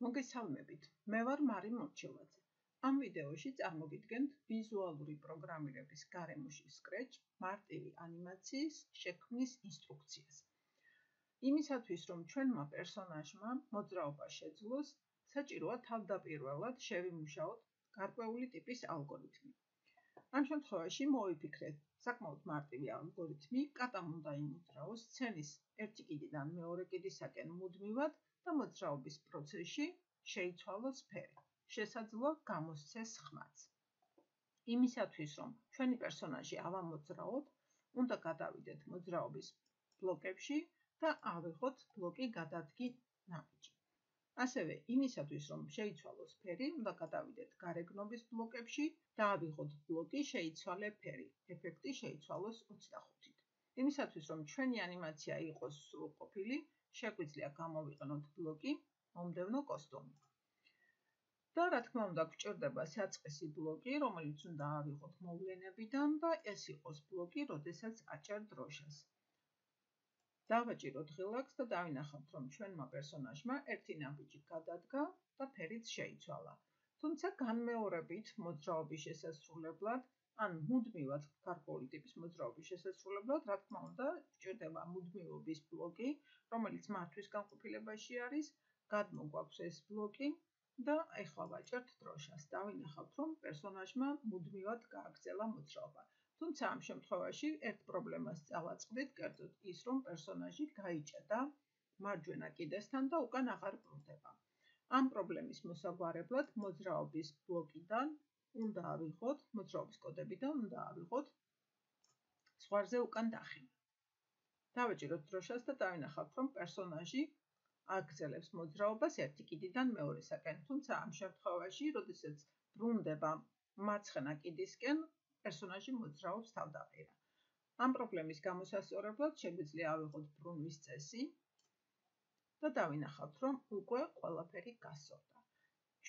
მოგესალმებით, მე ვარ მარი მოჩილაძე. ამ ვიდეოში წარმოგიდგენთ ვიზუალური პროგრამირების გარემოში Scratch მარტივი ანიმაციის შექმნის ინსტრუქციას. იმისათვის, რომ ჩვენმა პერსონაჟმა მოძრაობა შეძლოს, საჭიროა თავდაპირველად შევიმუშაოთ გარკვეული ტიპის ალგორითმი. ამ შემთხვევაში მოვიფიქრეთ საკმაოდ მარტივი ალგორითმი, კატამ უნდა იმოძრაოს სცენის ერთი კიდიდან მეორე კიდისაკენ მუდმივად და მოძრაობის პროცესში შეიცვალოს ფერი. შესაძლოა გამოსცეს ხმაც. იმისათვის, რომ ჩვენი პერსონაჟი ავამოძრაოთ, უნდა გადავიდეთ მოძრაობის ბლოკებში და ავიღოთ ბლოკი გადადგი ნაბიჯი. ასევე იმისათვის, რომ შეიცვალოს ფერი, უნდა გადავიდეთ გარეგნობის ბლოკებში და ავიღოთ ბლოკი შეიცვალე ფერი. ეფექტი შეიცვალოს 25-ით. იმისათვის, რომ ჩვენი ანიმაცია იყოს სრულყოფილი, შეგვიძლია გამოვიყენოთ ბლოკი მომდევნო კოსტუმი. და რა თქმა უნდა, გვჭირდება საწყისი ბლოკი, რომელიც უნდა ავიღოთ მოვლენებიდან და ეს იყოს ბლოკი, როდესაც აჭერ დროშას. დავაჭიროთ ღილაკს და დავინახავთ, რომ ჩვენმა პერსონაჟმა ერთი ნაბიჯი გადადგა და ფერიც შეიცვალა. თუმცა განმეორებით მოძრაობის შესასრულებლად, ან მუდმივად გარკვეული ტიპის მოძრაობის შესასრულებლად, რა თქმა უნდა, გვჭირდება მუდმივობის ბლოკი, რომელიც მართვის განყოფილებაში არის, გადმოგვაქვს ეს ბლოკი და ეხლა ვაჭერთ დროშას. დავინახავთ, რომ პერსონაჟმა მუდმივად გააგრძელა მოძრაობა. თუმცა ამ შემთხვევაში ერთ პრობლემას წავაწყდით, კერძოდ ის, რომ პერსონაჟი გაიჭედა მარჯვენა კიდესთან და უკან აღარ ბრუნდება. ამ პრობლემის მოსაგვარებლად მოძრაობის ბლოკიდან უნდა ავიღოთ, მოძრაობის კოდებიდან უნდა ავიღოთ ზღვარზე უკან დახევა. დავაჭიროთ დროშას და დავინახავთ, რომ პერსონაჟი აგრძელებს მოძრაობას ერთი კიდიდან მეორესაკენ. თუმცა ამ შემთხვევაში, როდესაც ბრუნდება მარცხენა კიდისკენ, პერსონაჟი მოძრაობს თავდაპირველად. ამ პრობლემის გამოსასწორებლად შეგვიძლია ავიღოთ ბრუნვის წესი და დავინახავთ, რომ უკვე ყველაფერი გასწორდა.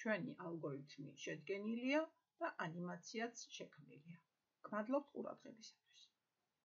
ჩვენი ალგორითმი შედგენილია და ანიმაციაც შექმნილია. გმადლობთ ყურადღებისათვის.